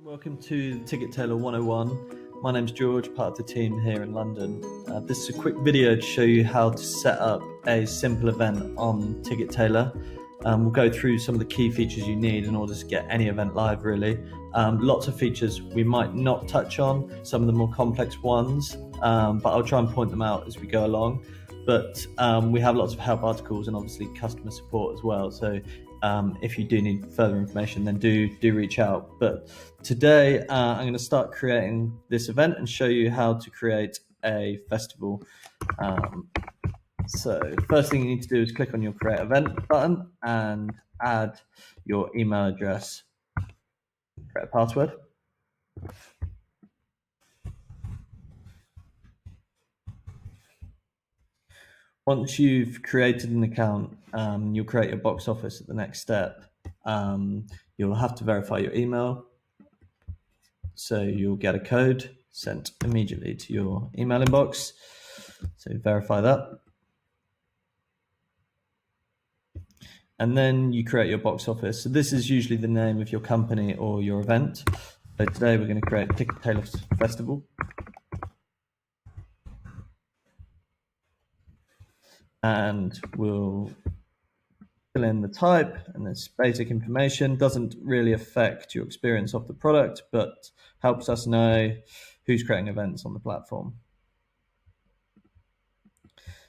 Welcome to Ticket Tailor 101. My name's George, part of the team here in London. This is a quick video to show you how to set up a simple event on Ticket Tailor. We'll go through some of the key features you need in order to get any event live, really. Lots of features we might not touch on, some of the more complex ones, but I'll try and point them out as we go along. But we have lots of help articles and obviously customer support as well. So if you do need further information, then do reach out. But today I'm going to start creating this event and show you how to create a festival. So the first thing you need to do is click on your create event button and add your email address, create a password. Once you've created an account, you'll create your box office at the next step. You'll have to verify your email. So you'll get a code sent immediately to your email inbox. So verify that. And then you create your box office. So this is usually the name of your company or your event. So today we're going to create Ticket Tailor Festival. And we'll fill in the type and this basic information. Doesn't really affect your experience of the product, but helps us know who's creating events on the platform.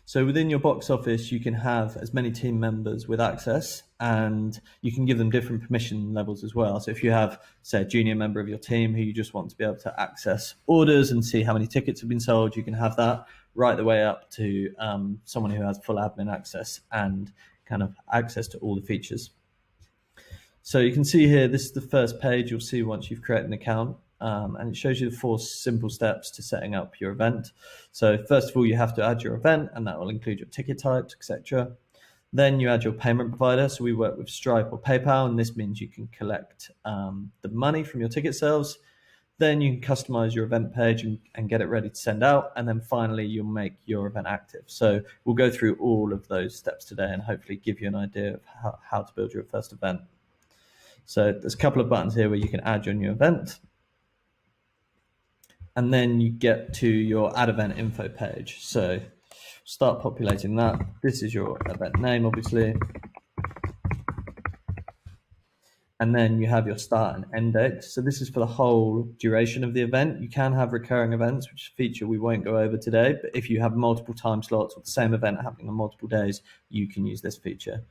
So within your box office, you can have as many team members with access, and you can give them different permission levels as well. So if you have, say, a junior member of your team who you just want to be able to access orders and see how many tickets have been sold, you can have that right the way up to someone who has full admin access and kind of access to all the features. So you can see here, this is the first page you'll see once you've created an account. And it shows you the 4 simple steps to setting up your event. So first of all, you have to add your event, and that will include your ticket types, etc. Then you add your payment provider. So we work with Stripe or PayPal, and this means you can collect the money from your ticket sales. Then you can customize your event page and get it ready to send out. And then finally, you'll make your event active. So we'll go through all of those steps today and hopefully give you an idea of how to build your first event. So there's a couple of buttons here where you can add your new event. And then you get to your add event info page. So start populating that. This is your event name, obviously. And then you have your start and end date. So this is for the whole duration of the event. You can have recurring events, which is a feature we won't go over today. But if you have multiple time slots or the same event happening on multiple days, you can use this feature.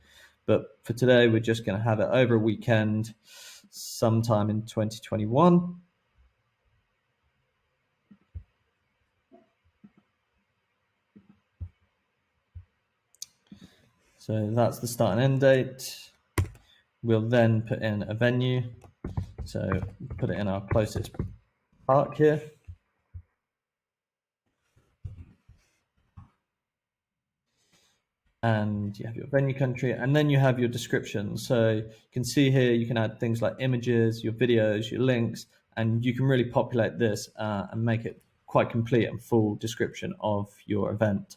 But for today, we're just going to have it over a weekend, sometime in 2021. So that's the start and end date. We'll then put in a venue. So put it in our closest park here. And you have your venue country, and then you have your description. So you can see here, you can add things like images, your videos, your links, and you can really populate this and make it quite complete and full description of your event.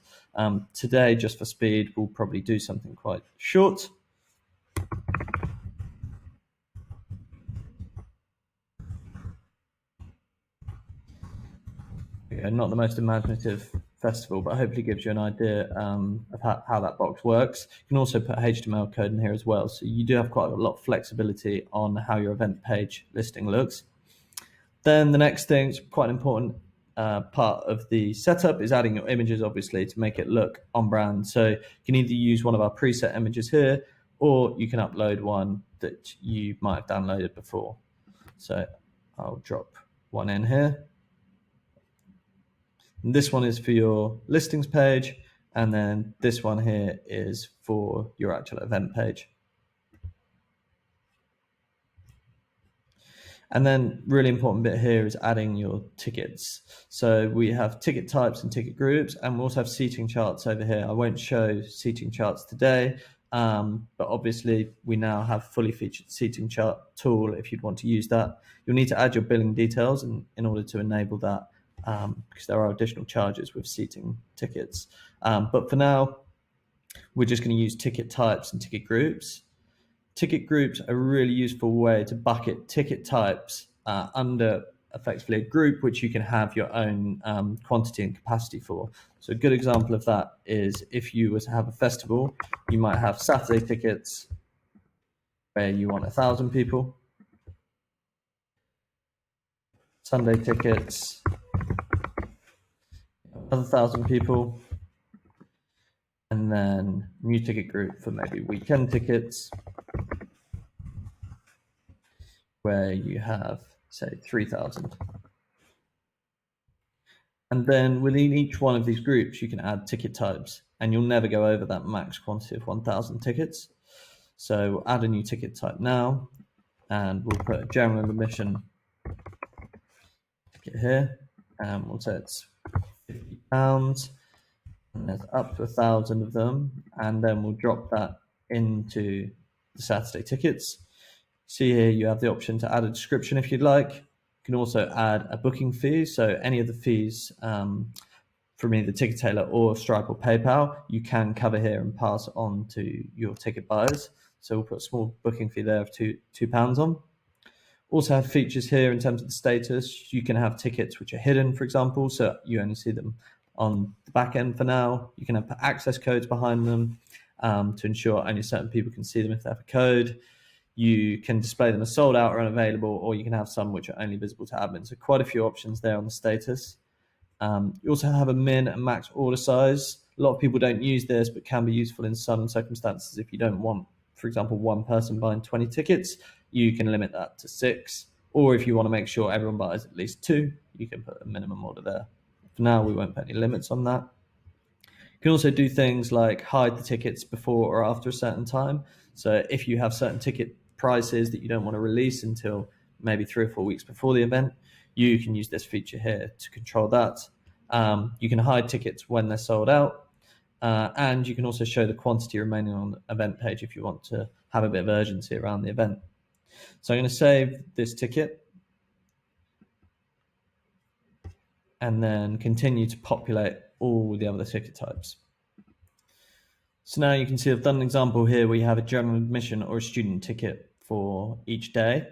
Today, just for speed, we'll probably do something quite short. Not the most imaginative festival, but hopefully gives you an idea of how that box works. You can also put HTML code in here as well. So you do have quite a lot of flexibility on how your event page listing looks. Then the next thing, is quite an important part of the setup, is adding your images, obviously, to make it look on brand. So you can either use one of our preset images here, or you can upload one that you might have downloaded before. So I'll drop one in here. And this one is for your listings page, and then this one here is for your actual event page. And then really important bit here is adding your tickets. So we have ticket types and ticket groups, and we also have seating charts over here. I won't show seating charts today, but obviously we now have fully featured seating chart tool if you'd want to use that. You'll need to add your billing details in order to enable that, because there are additional charges with seating tickets. But for now, we're just going to use ticket types and ticket groups. Ticket groups are a really useful way to bucket ticket types under effectively a group which you can have your own quantity and capacity for. So a good example of that is if you were to have a festival, you might have Saturday tickets where you want 1,000 people, Sunday tickets, another 1,000 people, and then new ticket group for maybe weekend tickets where you have, say, 3,000. And then within each one of these groups, you can add ticket types, and you'll never go over that max quantity of 1,000 tickets. So we'll add a new ticket type now, and we'll put a general admission ticket here, and we'll say it's £50, and there's up to 1,000 of them, and then we'll drop that into the Saturday tickets. See here, you have the option to add a description if you'd like. You can also add a booking fee, so any of the fees from either Ticket Tailor or Stripe or PayPal, you can cover here and pass on to your ticket buyers. So we'll put a small booking fee there of £2 on. Also have features here in terms of the status. You can have tickets which are hidden, for example, so you only see them on the back end for now. You can have access codes behind them to ensure only certain people can see them if they have a code. You can display them as sold out or unavailable, or you can have some which are only visible to admin. So quite a few options there on the status. You also have a min and max order size. A lot of people don't use this, but can be useful in some circumstances. If you don't want, for example, one person buying 20 tickets, you can limit that to 6. Or if you want to make sure everyone buys at least 2, you can put a minimum order there. For now, we won't put any limits on that. You can also do things like hide the tickets before or after a certain time. So if you have certain ticket prices that you don't want to release until maybe 3 or 4 weeks before the event, you can use this feature here to control that. You can hide tickets when they're sold out, and you can also show the quantity remaining on the event page if you want to have a bit of urgency around the event. So I'm going to save this ticket and then continue to populate all the other ticket types. So now you can see I've done an example here where you have a general admission or a student ticket for each day.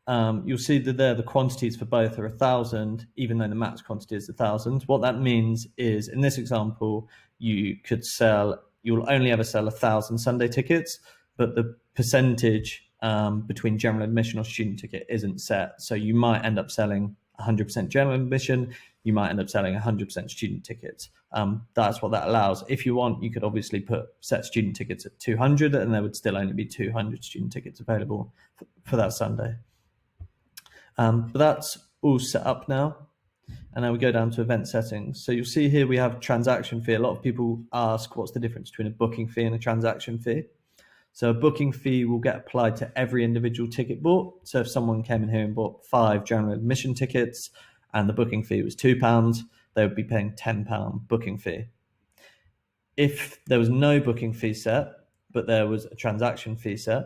You'll see that there the quantities for both are 1,000, even though the max quantity is 1,000. What that means is, in this example, you'll only ever sell 1,000 Sunday tickets, but the percentage between general admission or student ticket isn't set. So you might end up selling 100% general admission, you might end up selling 100% student tickets. That's what that allows. If you want, you could obviously set student tickets at 200, and there would still only be 200 student tickets available for that Sunday. But that's all set up now. And now we go down to event settings. So you'll see here we have transaction fee. A lot of people ask what's the difference between a booking fee and a transaction fee. So a booking fee will get applied to every individual ticket bought. So if someone came in here and bought 5 general admission tickets and the booking fee was £2, they would be paying £10 booking fee. If there was no booking fee set, but there was a transaction fee set,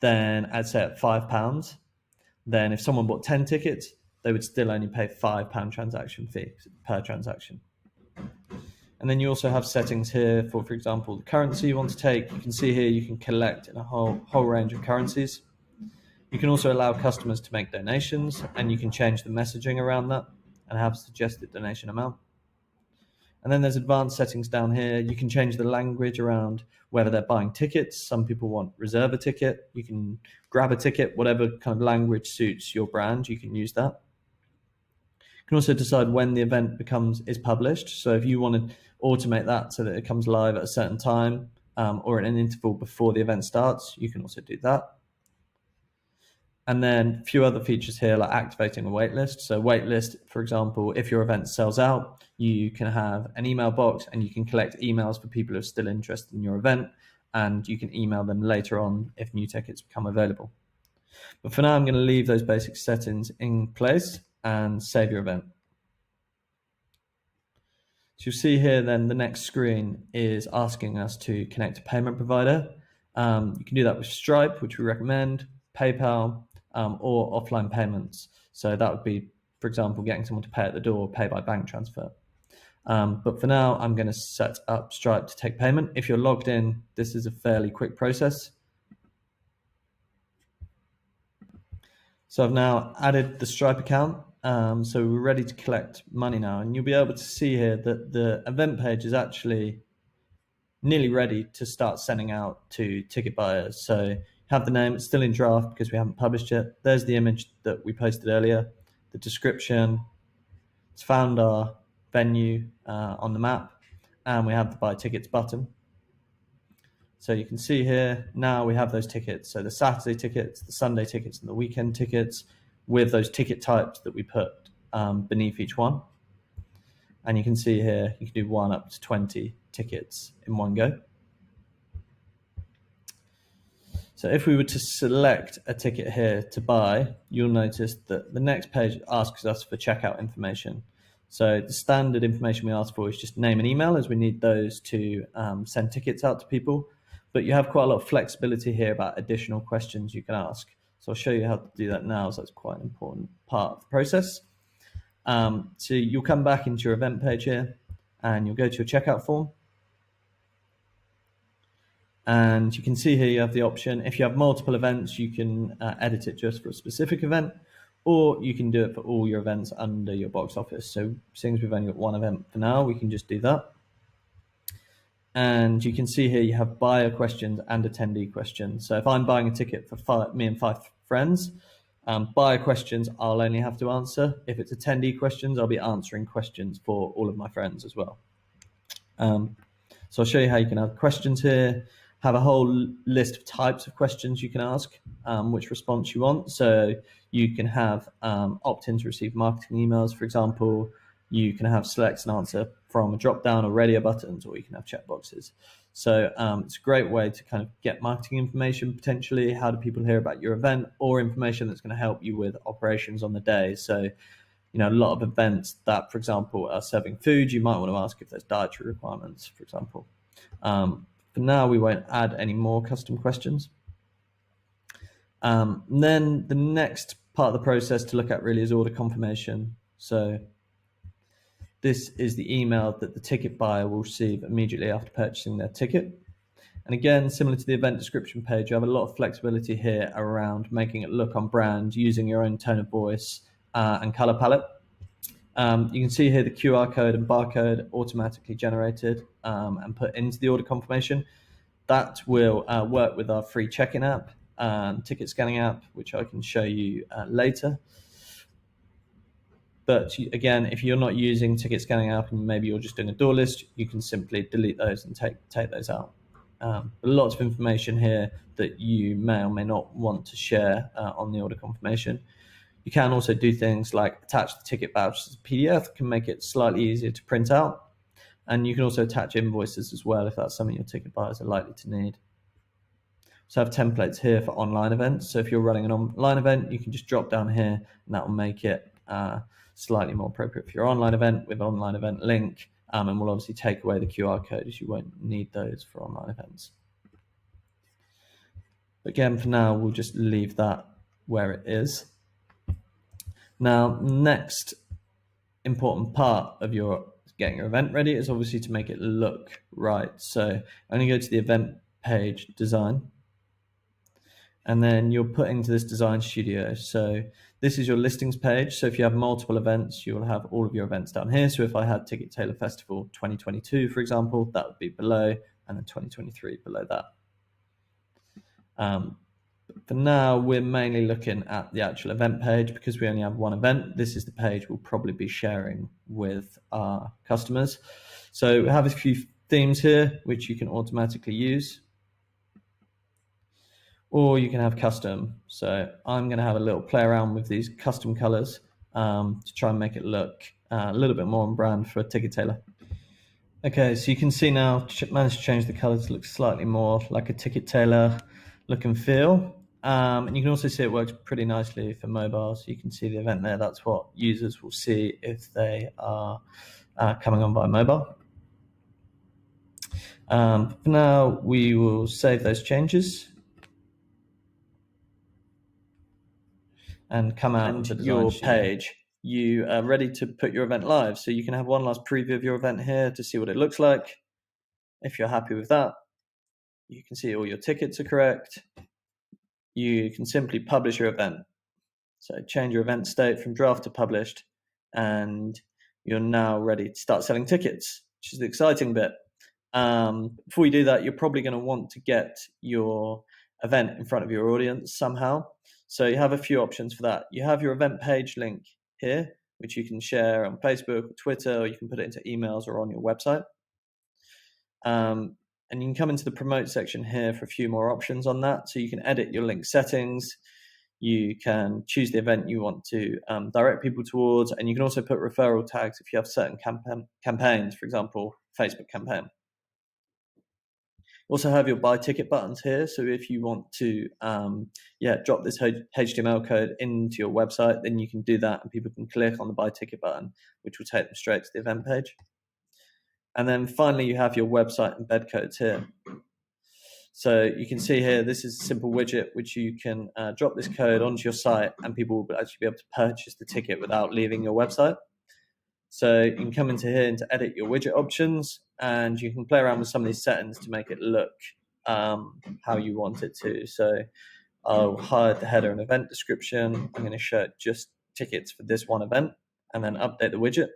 then I'd say at £5, then if someone bought 10 tickets, they would still only pay £5 transaction fee per transaction. And then you also have settings here for example, the currency you want to take. You can see here you can collect in a whole range of currencies. You can also allow customers to make donations, and you can change the messaging around that and have a suggested donation amount. And then there's advanced settings down here. You can change the language around whether they're buying tickets. Some people want reserve a ticket. You can grab a ticket, whatever kind of language suits your brand, you can use that. You can also decide when the event is published. So if you want to automate that so that it comes live at a certain time or at an interval before the event starts, you can also do that. And then a few other features here like activating a waitlist. So waitlist, for example, if your event sells out, you can have an email box and you can collect emails for people who are still interested in your event, and you can email them later on if new tickets become available. But for now, I'm going to leave those basic settings in place and save your event. So you'll see here then the next screen is asking us to connect a payment provider. You can do that with Stripe, which we recommend, PayPal, or offline payments. So that would be, for example, getting someone to pay at the door or pay by bank transfer. But for now, I'm going to set up Stripe to take payment. If you're logged in, this is a fairly quick process. So I've now added the Stripe account. So we're ready to collect money now, and you'll be able to see here that the event page is actually nearly ready to start sending out to ticket buyers. So you have the name, it's still in draft because we haven't published it. There's the image that we posted earlier, the description. It's found our venue on the map, and we have the buy tickets button. So you can see here, now we have those tickets. So the Saturday tickets, the Sunday tickets, and the weekend tickets with those ticket types that we put beneath each one. And you can see here, you can do 1 up to 20 tickets in one go. So if we were to select a ticket here to buy, you'll notice that the next page asks us for checkout information. So the standard information we ask for is just name and email, as we need those to send tickets out to people. But you have quite a lot of flexibility here about additional questions you can ask. So I'll show you how to do that now, so that's quite an important part of the process. So you'll come back into your event page here, and you'll go to your checkout form. And you can see here you have the option, if you have multiple events, you can edit it just for a specific event, or you can do it for all your events under your box office. So seeing as we've only got one event for now, we can just do that. And you can see here you have buyer questions and attendee questions. So if I'm buying a ticket for me and 5 friends, buyer questions I'll only have to answer. If it's attendee questions, I'll be answering questions for all of my friends as well. So I'll show you how you can have questions here, have a whole list of types of questions you can ask, which response you want. So you can have opt-in to receive marketing emails, for example. You can have select and answer from a drop-down or radio buttons, or you can have checkboxes. So it's a great way to kind of get marketing information potentially. How do people hear about your event, or information that's going to help you with operations on the day? So, you know, a lot of events that, for example, are serving food, you might want to ask if there's dietary requirements, for example. For now, we won't add any more custom questions. Then the next part of the process to look at really is order confirmation. So this is the email that the ticket buyer will receive immediately after purchasing their ticket. And again, similar to the event description page, you have a lot of flexibility here around making it look on brand, using your own tone of voice and color palette. You can see here the QR code and barcode automatically generated and put into the order confirmation. That will work with our free check-in app, ticket scanning app, which I can show you later. But again, if you're not using ticket scanning app and maybe you're just doing a door list, you can simply delete those and take those out. Lots of information here that you may or may not want to share on the order confirmation. You can also do things like attach the ticket vouchers as a PDF, can make it slightly easier to print out. And you can also attach invoices as well if that's something your ticket buyers are likely to need. So I have templates here for online events. So if you're running an online event, you can just drop down here and that will make it slightly more appropriate for your online event with online event link. And we'll obviously take away the QR code, as you won't need those for online events. Again, for now, we'll just leave that where it is. Now, next important part of your getting your event ready is obviously to make it look right. So I'm going to go to the event page design, and then you're put into this design studio. So this is your listings page. So if you have multiple events, you will have all of your events down here. So if I had Ticket Tailor Festival 2022, for example, that would be below, and then 2023 below that. For now, we're mainly looking at the actual event page because we only have one event. This is the page we'll probably be sharing with our customers. So we have a few themes here, which you can automatically use, or you can have custom. So I'm going to have a little play around with these custom colors to try and make it look a little bit more on brand for Ticket Tailor. Okay, so you can see now, managed to change the colors to look slightly more like a Ticket Tailor look and feel. And you can also see it works pretty nicely for mobile. So you can see the event there. That's what users will see if they are coming on via mobile. For now, we will save those changes and come out to your page. You are ready to put your event live. So you can have one last preview of your event here to see what it looks like. If you're happy with that, you can see all your tickets are correct. You can simply publish your event. So change your event state from draft to published, and you're now ready to start selling tickets, which is the exciting bit. Before you do that, you're probably going to want to get your event in front of your audience somehow. So you have a few options for that. You have your event page link here, which you can share on Facebook or Twitter, or you can put it into emails or on your website. And you can come into the promote section here for a few more options on that. So you can edit your link settings. You can choose the event you want to direct people towards, and you can also put referral tags if you have certain campaigns, for example, Facebook campaign. Also have your buy ticket buttons here. So if you want to drop this HTML code into your website, then you can do that and people can click on the buy ticket button, which will take them straight to the event page. And then finally, you have your website embed codes here. So you can see here, this is a simple widget which you can drop this code onto your site and people will actually be able to purchase the ticket without leaving your website. So you can come into here to edit your widget options, and you can play around with some of these settings to make it look how you want it to. So I'll hide the header and event description. I'm going to show just tickets for this one event and then update the widget.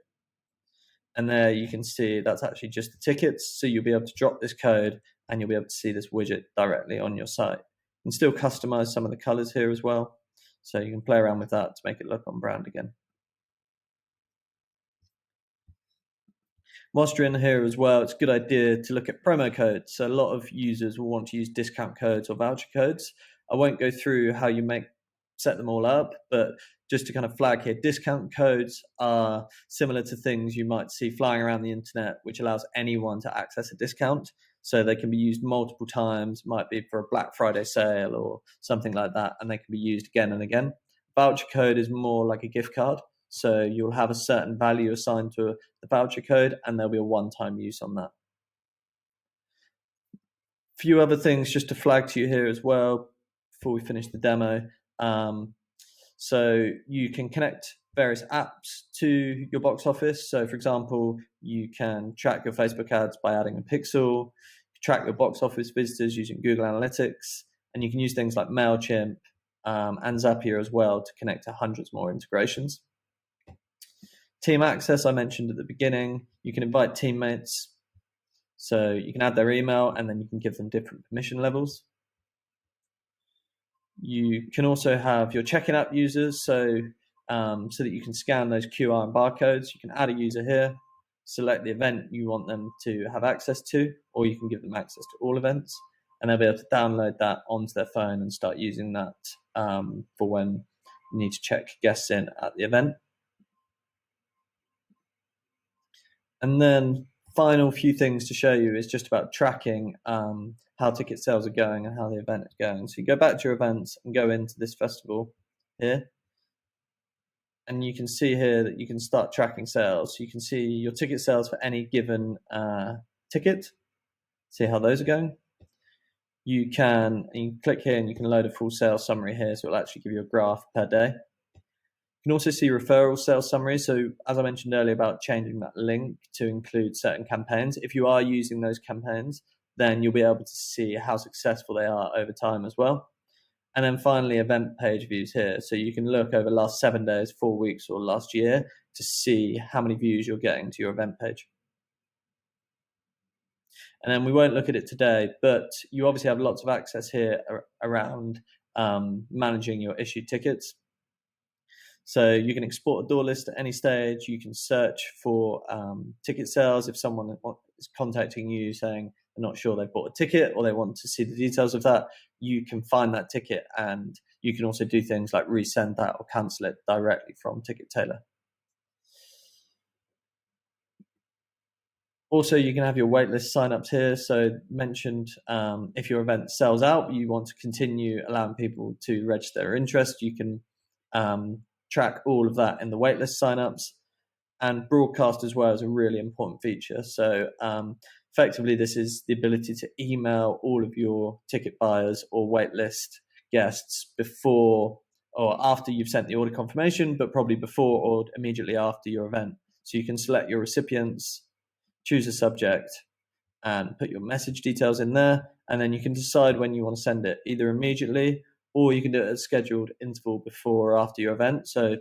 And there you can see that's actually just the tickets. So you'll be able to drop this code and you'll be able to see this widget directly on your site. You can still customize some of the colors here as well. So you can play around with that to make it look on brand again. Whilst you're in here as well, it's a good idea to look at promo codes. So a lot of users will want to use discount codes or voucher codes. I won't go through how you set them all up, but just to kind of flag here, discount codes are similar to things you might see flying around the internet, which allows anyone to access a discount. So they can be used multiple times, might be for a Black Friday sale or something like that, and they can be used again and again. Voucher code is more like a gift card. So you'll have a certain value assigned to the voucher code, and there'll be a one-time use on that. A few other things just to flag to you here as well before we finish the demo. So you can connect various apps to your box office. So for example, you can track your Facebook ads by adding a pixel, track your box office visitors using Google Analytics, and you can use things like MailChimp and Zapier as well to connect to hundreds more integrations. Team access, I mentioned at the beginning. You can invite teammates. So you can add their email and then you can give them different permission levels. You can also have your check-in app users, so that you can scan those QR and barcodes. You can add a user here, select the event you want them to have access to, or you can give them access to all events, and they'll be able to download that onto their phone and start using that for when you need to check guests in at the event. And then final few things to show you is just about tracking how ticket sales are going and how the event is going. So you go back to your events and go into this festival here. And you can see here that you can start tracking sales. So you can see your ticket sales for any given ticket, see how those are going. You can click here and you can load a full sales summary here. So it'll actually give you a graph per day. You can also see referral sales summaries. So as I mentioned earlier about changing that link to include certain campaigns, if you are using those campaigns, then you'll be able to see how successful they are over time as well. And then finally, event page views here. So you can look over the last 7 days, 4 weeks, or last year to see how many views you're getting to your event page. And then we won't look at it today, but you obviously have lots of access here around managing your issued tickets. So you can export a door list at any stage. You can search for ticket sales. If someone is contacting you saying they're not sure they've bought a ticket or they want to see the details of that, you can find that ticket, and you can also do things like resend that or cancel it directly from Ticket Tailor. Also, you can have your waitlist signups here. So mentioned if your event sells out, you want to continue allowing people to register their interest, you can track all of that in the waitlist signups. And broadcast as well is a really important feature. So effectively, this is the ability to email all of your ticket buyers or waitlist guests before or after you've sent the order confirmation, but probably before or immediately after your event. So you can select your recipients, choose a subject, and put your message details in there. And then you can decide when you want to send it, either immediately or you can do it at a scheduled interval before or after your event. So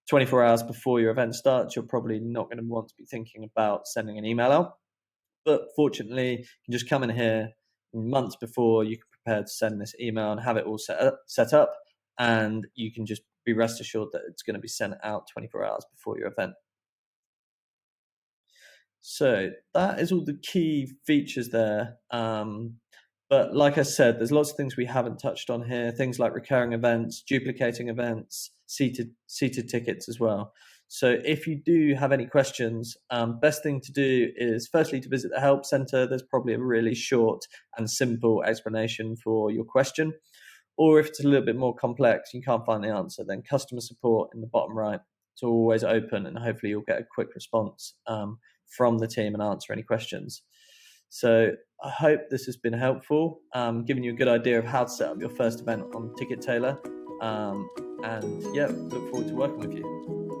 24 hours before your event starts, you're probably not going to want to be thinking about sending an email out. But fortunately, you can just come in here months before you can prepare to send this email and have it all set up, and you can just be rest assured that it's going to be sent out 24 hours before your event. So that is all the key features there. But like I said, there's lots of things we haven't touched on here, things like recurring events, duplicating events, seated tickets as well. So if you do have any questions, best thing to do is firstly to visit the help center. There's probably a really short and simple explanation for your question. Or if it's a little bit more complex, you can't find the answer, then customer support in the bottom right. It's always open, and hopefully you'll get a quick response from the team and answer any questions. So I hope this has been helpful, giving you a good idea of how to set up your first event on Ticket Tailor. And yeah, look forward to working with you.